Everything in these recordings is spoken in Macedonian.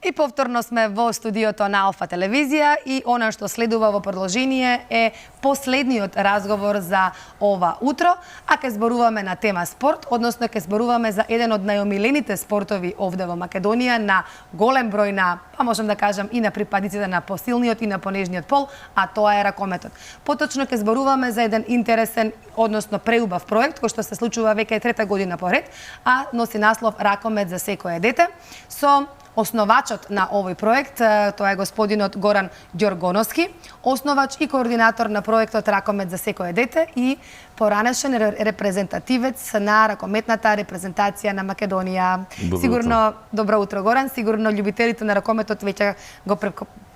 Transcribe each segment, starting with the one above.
И повторно сме во студиото на Алфа телевизија и она што следува во продолжение е последниот разговор за ова утро, а ке зборуваме на тема спорт, односно ке зборуваме за еден од најомилените спортови овде во Македонија на голем број на, па можам да кажам, и на припадниците на посилниот и на понежниот пол, а тоа е ракометот. Поточно ке зборуваме за еден интересен, односно преубав проект кој што се случува веќе трета година поред, а носи наслов Ракомет за секое дете, со основачот на овој проект, тоа е господинот Горан Ѓоргоновски, основач и координатор на проектот Ракомет за секое дете и поранешен репрезентативец на ракометната репрезентација на Македонија. Сигурно, добро утро Горан, сигурно љубителите на ракометот веќе го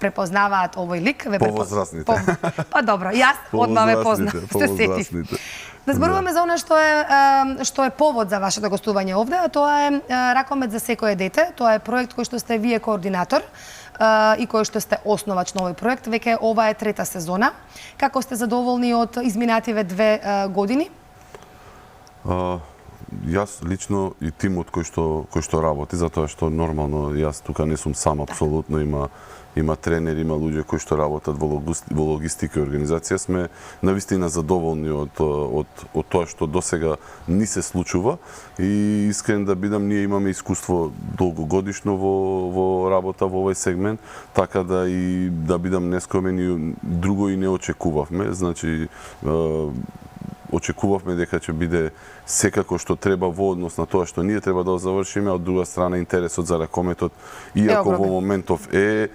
препознаваат овој лик. Повозрастните. Па добро, јас одма ве познав, се сетив. Да зборуваме за она што е повод за вашето гостување овде, а тоа е Ракомет за секое дете. Тоа е проект кој што сте вие координатор и кој што сте основач на овој проект. Веќе ова е трета сезона. Како сте задоволни од изминативе 2 години? Јас лично и тимот кој што работи, затоа што нормално јас тука не сум сам апсолутно, има тренери, има луѓе кои што работат во логистика и организација, сме навистина задоволни од тоа што досега ни се случува и искрен да бидам, ние имаме искуство долгогодишно во работа во овој сегмент, така да и да бидам нескромен и друго и не очекувавме, значи очекувавме дека ќе биде секако што треба во однос на тоа што ние треба да завршиме, а од друга страна интересот за ракометот, иако во моментов е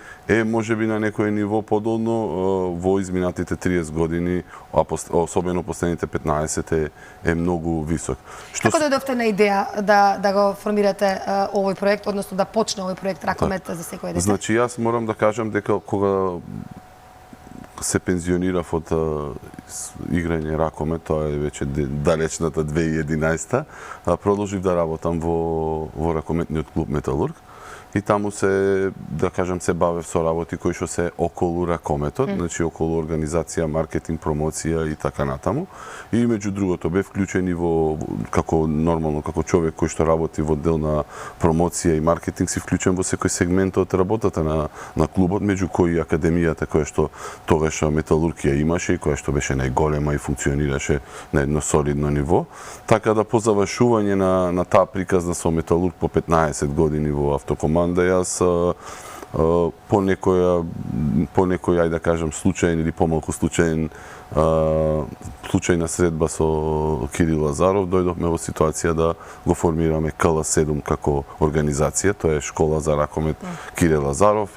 можеби на некој ниво подолно, во изминатите 30 години, а особено последните 15 е многу висок. Како дојдовте на идеја да го формирате овој проект, односно да почне овој проект Ракомет за секое дете? Значи јас морам да кажам дека кога се пензионирав од играње ракомет, тоа е веќе далечната 2011-та, продолжив да работам во ракометниот клуб Металург и таму се, да кажам, се бавев со работи кои што се околу ракометот, значи околу организација, маркетинг, промоција и така натаму. И меѓу другото бев вклучен и како нормално, како човек кој што работи во дел на промоција и маркетинг, си вклучен во секој сегмент од работата на клубот, меѓу кои и академијата која што тогаш Металург ја имаше и која што беше најголема и функционираше на едно солидно ниво. Така да по завршување на таа приказна со Металург по 15 години во автокоманда, јас по некој, ајде да кажам, случајен или помалку случајна средба со Кирил Лазаров, дојдовме во ситуација да го формираме КЛ7 како организација, тоа е школа за ракомет Кирил Лазаров.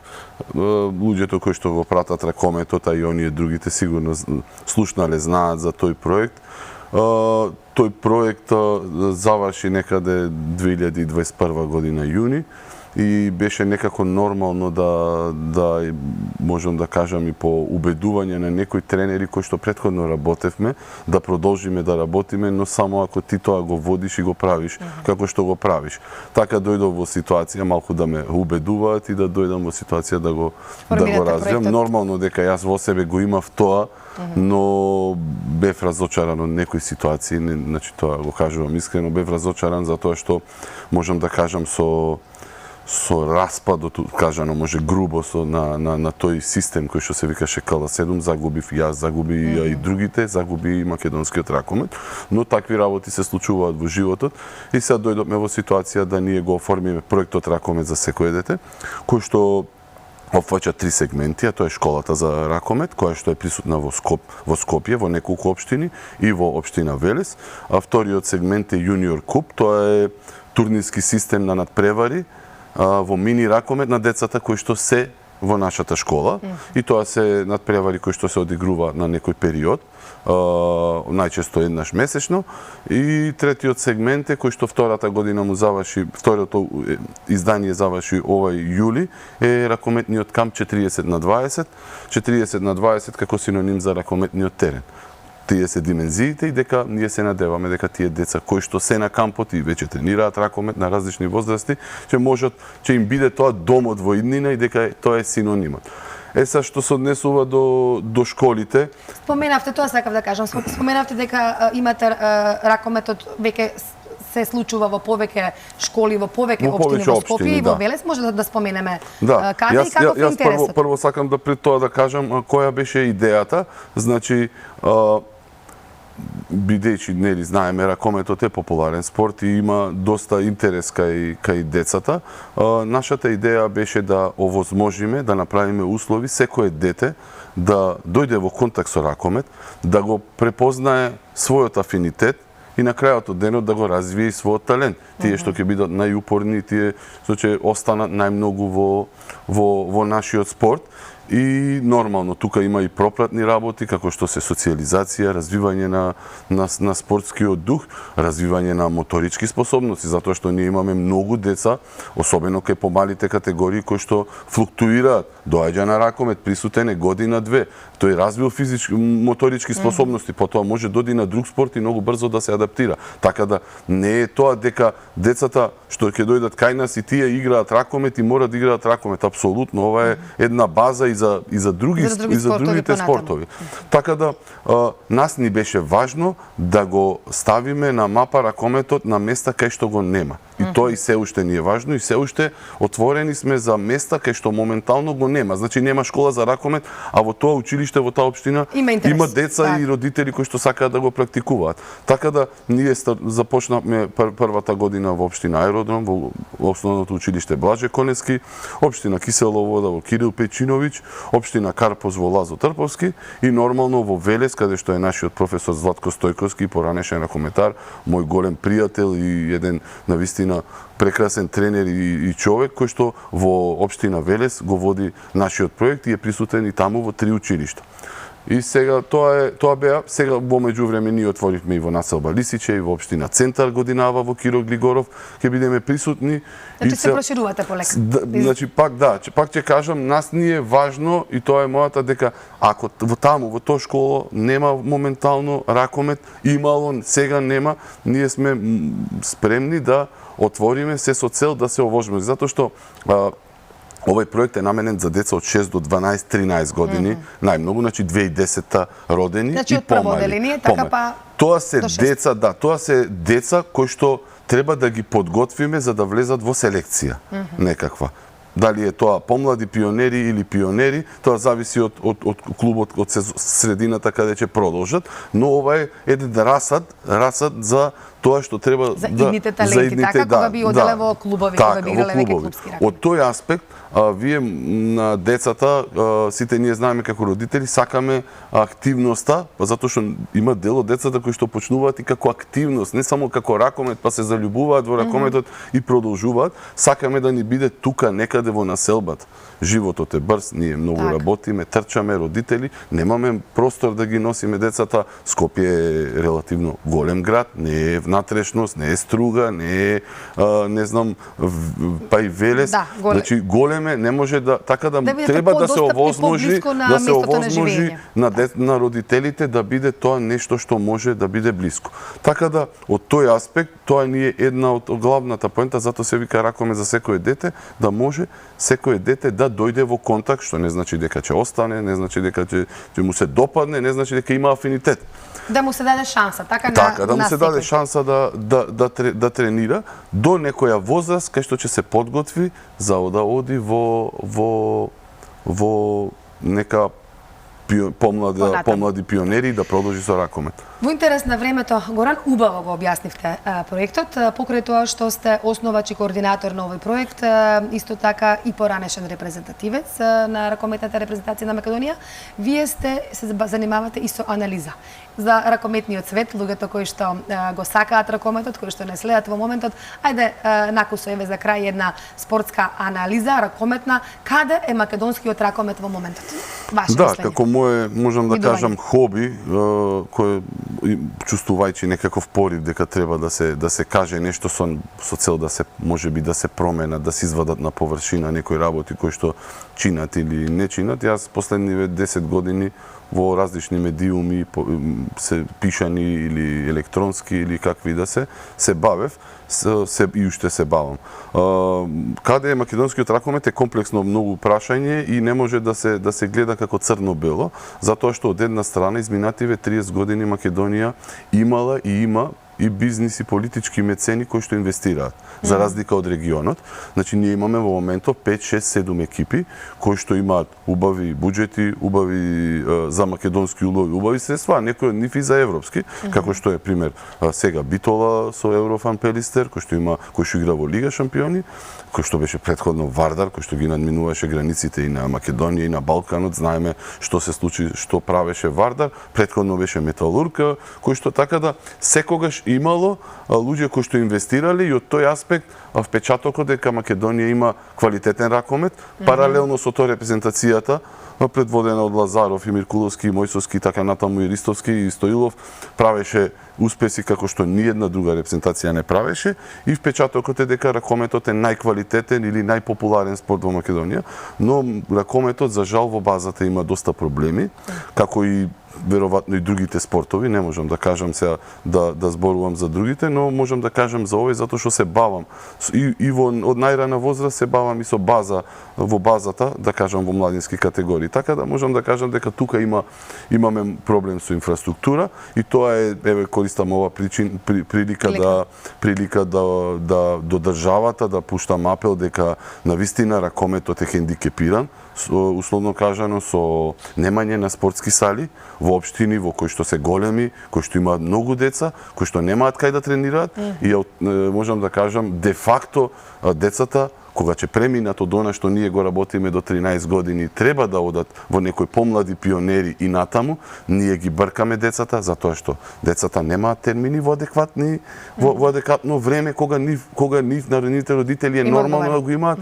Луѓето кои што го пратат ракометот, а и оние другите сигурно слушнале, знаат за тој проект. Тој проект заврши некаде 2021 година јуни и беше некако нормално да можам да кажам и по убедување на некои тренери кои што претходно работевме, да продолжиме да работиме, но само ако ти тоа го водиш и го правиш како што го правиш. Така дојдов во ситуација малку да ме убедуваат и да дојдам во ситуација да го развијам. Нормално дека јас во себе го имав тоа, но бев разочаран од некои ситуации, значи тоа го кажувам искрено, бев разочаран затоа што можам да кажам со распадот, кажано може грубо, на тој систем кој што се викаше КЛ7, загубив јас, загуби и другите, загуби и македонскиот ракомет, но такви работи се случуваат во животот и сега дојдовме во ситуација да ние го оформиме проектот Ракомет за секое дете, кој што опфаќа 3 сегменти, а тоа е школата за ракомет, која што е присутна во Скопје, во неколку општини и во општина Велес, а вториот сегмент е Јуниор Куп, тоа е турнирски систем на надпревари во мини ракомет на децата кои што се во нашата школа и тоа се надпревари кои што се одигрува на некој период, најчесто еднаш месечно, и третиот сегмент е кој што втората година му заврши, второто издание заврши овај јули, е ракометниот камп 40/20, 40/20 како синоним за ракометниот терен. Тие се димензиите и дека ние се надеваме дека тие деца кои што се на кампот и веќе тренираат ракомет на различни возрасти, ќе им биде тоа домот во иднина и дека тоа е синонимот. Са што се однесува до школите. Споменавте, тоа сакав да кажам, споменавте дека имате ракометот веќе се случува во повеќе школи, во повеќе Во општини повеќе во Скопје општини, и во да. Велес. Може да споменеме Да, каде и каков е јас интересот? прво сакам да пред тоа да кажам која беше идејата. Значи, бидејќи нели знаеме ракометот е популарен спорт и има доста интерес кај децата, нашата идеја беше да овозможиме, да направиме услови секое дете да дојде во контакт со ракомет, да го препознае својот афинитет и на крајот од денот да го развие и својот талент. Тие што ќе бидат најупорни, тие што ќе останат најмногу во нашиот спорт. И нормално, тука има и пропратни работи, како што се социјализација, развивање на спортскиот дух, развивање на моторички способности, затоа што ние имаме многу деца, особено кај помалите категории, кои што флуктуираат. Доаѓа на ракомет, присутен е година-две. Тој развил физички, моторички способности, потоа може доди на друг спорт и многу брзо да се адаптира. Така да не е тоа дека децата што ќе дојдат кај нас и тие играат ракомет и мора да играат ракомет. Апсолутно, ова е една база и за другите спортови. Така да нас ни беше важно да го ставиме на мапа ракометот на места кај што го нема. И тоа и се уште ни е важно и се уште отворени сме за места кај што моментално го нема. Значи нема школа за ракомет, а во тоа училиште, во таа општина има деца и родители кои што сакаат да го практикуваат. Така да ние започнавме првата година во општина Аеродром, во основното училиште Блаже Конески, општина Кисела Вода во Кирил Пејчиновиќ, општина Карпоз во Лазо Трповски и нормално во Велес, каде што е нашиот професор Златко Стојковски, поранешен ракометар, мој голем пријател и еден навистина прекрасен тренер и човек кој што во општина Велес го води нашиот проект и е присутен и таму во 3 училишта. И сега тоа беа, сега во меѓувреме ние отворивме и во населба Лисиче и во општина Центар годинава во Киро Глигоров, ќе бидеме присутни. Значи се проширувате полека. Значи пак ќе кажам, нас ни е важно и тоа е мојата дека ако во тоа школа нема моментално ракомет, имало, сега нема, ние сме спремни да отвориме се со цел да се овозможи, затоа што овој проект е наменен за деца од 6 до 12-13 години, најмногу, значи 2010 родени значи, и помали. Линија, така па Тоа се деца, тоа се деца кои што треба да ги подготвиме за да влезат во селекција некаква. Дали е тоа помлади пионери или пионери, тоа зависи од клубот, од средината каде ќе продолжат, но ова е еден расад за тоа што треба за идните таленти, така кога би оделе во клубови, кога би играле веќе клубски ракомет. Од тој аспект, вие на децата, сите ние знаеме како родители, сакаме активноста, затоа што има дел од децата кои што почнуваат и како активност, не само како ракомет, па се заљубуваат во ракометот и продолжуваат. Сакаме да ни биде тука некаде во населбата. Животот е брз, ние многу работиме, трчаме, родители, немаме простор да ги носиме децата. Скопје е релативно голем град, не е внатрешност, не е Струга, не е, не знам, па и Велес. Значи големе, не може да, така да треба да се овозможи, на родителите да биде тоа нешто што може да биде блиско. Така да од тој аспект тоа ни е една од главната поента, затоа се вика ракоме за секое дете, да може секое дете да дојде во контакт, што не значи дека ќе остане, не значи дека ќе му се допадне, не значи дека има афинитет. Да му се даде шанса, така да му се даде шанса да тренира до некоја возраст кај што ќе се подготви за да оди во нека помлади пионери да продолжи со ракомет. Во интерес на времето, Горан, убаво го објаснивте проектот, покрај тоа што сте основач и координатор на овој проект, исто така и поранешен репрезентативец на ракометната репрезентација на Македонија, вие се занимавате и со анализа за ракометниот свет, луѓето кои што го сакаат ракометот, кои што не следат во моментот. Ајде, накусо еве за крај една спортска анализа, ракометна, каде е македонскиот ракомет во моментот? Ваше мислење? Како мое, можам да кажам, хоби, кој чувствувајќи некаков порив дека треба да се каже нешто со цел да се можеби да се променат, да се извадат на површина некои работи кои што чинат или не чинат. Јас последниве 10 години во различни медиуми, се пишани или електронски или какви да се бавев, и уште се бавам. Каде е македонскиот ракомет е комплексно многу прашање и не може да се гледа како црно-бело, затоа што од една страна изминативе 30 години Македонија имала и има и бизнис и политички мецени кои што инвестираат, за разлика од регионот. Значи ние имаме во моментот 5, 6, 7 екипи кои што имаат убави буџети, убави за македонски улови, убави средства, а некои од нив и за европски, како што е пример сега Битола со Еврофан Пелистер, кој што игра во Лига шампиони, кој што беше претходно Вардар, кој што ги надминуваше границите и на Македонија и на Балканот. Знаеме што се случи, што правеше Вардар, претходно беше Металург, кој што така да секогаш имало луѓе кои што инвестирале и од тој аспект впечатокот дека Македонија има квалитетен ракомет, паралелно со тоа репрезентацијата предводена од Лазаров и Миркуловски и Мојсовски, така натаму и Ристовски и Стоилов правеше успеси како што ниедна друга репрезентација не правеше и впечатокот е дека ракометот е најквалитетен или најпопуларен спорт во Македонија, но ракометот за жал во базата има доста проблеми, како и веројатно и другите спортови, не можам да кажам сега да зборувам за другите, но можам да кажам за овој затоа што се бавам и од најрана возраст се бавам и со база во базата, да кажам во младински категории. Така да можам да кажам дека тука имаме проблем со инфраструктура и тоа е, еве користам ова прилика до државата да пуштам апел дека навистина ракометот е хендикепиран, условно кажано со немање на спортски сали во општини во кои што се големи, кои што имаат многу деца, кои што немаат кај да тренираат и можам да кажам де факто децата кога ќе преминат од она што ние го работиме до 13 години, треба да одат во некои помлади пионери и натаму, ние ги бркаме децата, затоа што децата немаат термини во адекватно време, кога нив народните родители е нормално да го имаат.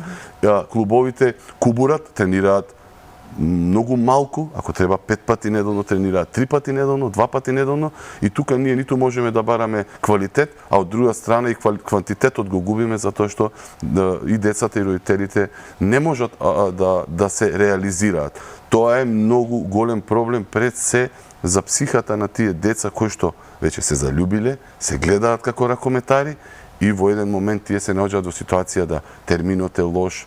Клубовите кубурат, тренираат многу малку, ако треба 5 пати неделно тренираат, 3 пати неделно, 2 пати неделно и тука ние ниту можеме да бараме квалитет, а од друга страна и квантитетот го губиме затоа што и децата и родителите не можат да се реализираат. Тоа е многу голем проблем пред се за психата на тие деца кои што веќе се заљубиле, се гледаат како ракометари и во еден момент тие се наоѓаат во ситуација да терминот е лош,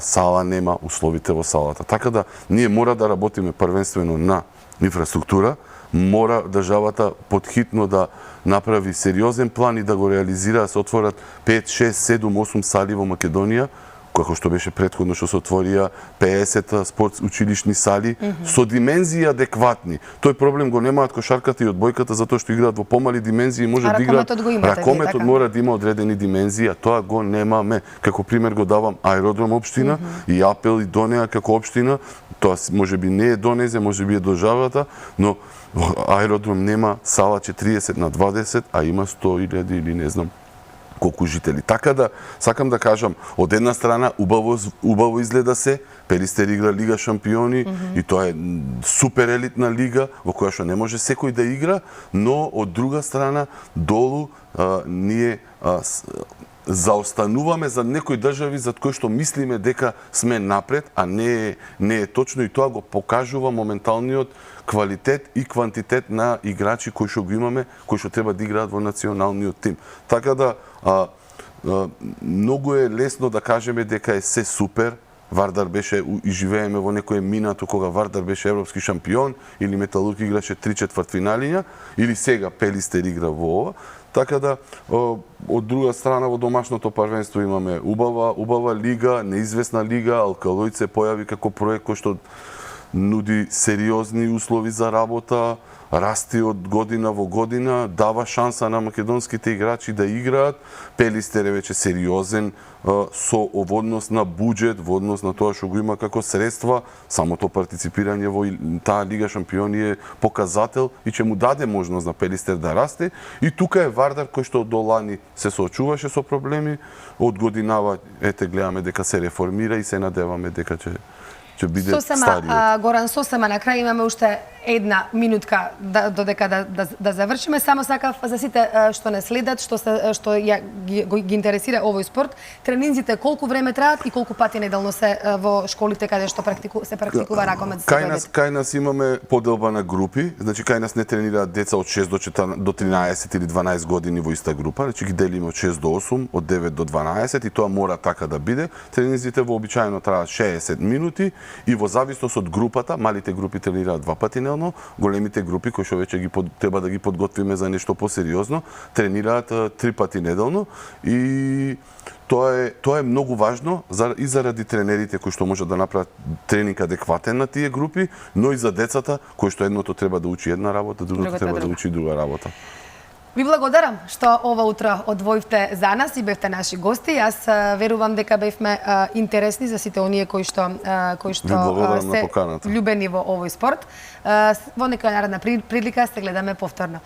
сала нема, условите во салата. Така да ние мора да работиме првенствено на инфраструктура, мора државата подхитно да направи сериозен план и да го реализира, да се отворат 5, 6, 7, 8 сали во Македонија, како што беше претходно што се отворија 50 спорт училишни сали со димензии адекватни. Тој проблем го немаат кошарката и одбојката затоа што играат во помали димензии и може да играат. Ракометот мора да има одредени димензии, а тоа го немаме. Како пример го давам Аеродром општина и апел и до неа како општина. Тоа можеби не е до незе, можеби е државата, но Аеродром нема сала 40 на 20, а има 100.000 или не знам колку жители. Така да, сакам да кажам, од една страна убаво изгледа се, Пелистер игра Лига шампиони и тоа е супер елитна лига во која што не може секој да игра, но од друга страна долу ние заостануваме за некои држави за кои што мислиме дека сме напред, а не е точно и тоа го покажува моменталниот квалитет и квантитет на играчи кои што го имаме, кои што треба да играат во националниот тим. Така да многу е лесно да кажеме дека е се супер. Вардар беше и живееме во некое минато кога Вардар беше европски шампион или Металург играше 3/4 или сега Пелистер игра во ова. Така да од друга страна во домашното првенство имаме убава лига, неизвестна лига, Алкалоид се појави како проект кој што нуди сериозни услови за работа, расти од година во година, дава шанса на македонските играчи да играат. Пелистер е веќе сериозен со однос на буџет, во однос на тоа што го има како средства. Самото партиципирање во таа Лига шампиони е показател и ќе му даде можност на Пелистер да расте. И тука е Вардар кој што до лани се соочуваше со проблеми, од годинава гледаме дека се реформира и се надеваме дека ќе биде стариот. Горан, сосема на крај имаме уште една минутка додека да завршиме. Само сакав за сите што не следат, што ги интересира овој спорт, тренинзите колку време траат и колку пати неделно се во школите каде што се практикува ракомет? Кај нас имаме поделба на групи, значи кај нас не тренираат деца од 6 до 13 или 12 години во иста група, значи ги делиме од 6 до 8, од 9 до 12 и тоа мора така да биде. Тренинзите вообичаено траат 60 минути и во зависност од групата, малите групи тренираат 2 пати паралелно големите групи кои што веќе треба да ги подготвиме за нешто посериозно, тренираат 3 пати неделно и тоа е многу важно и заради тренерите кои што можат да направат тренинг адекватен на тие групи, но и за децата кои што едното треба да учи една работа, другото треба да учи друга работа. Ви благодарам што ова утро одвоивте за нас и бевте наши гости. Јас верувам дека бевме интересни за сите оние кои што се влюбени во овој спорт. Во нека наредна прилика се гледаме повторно.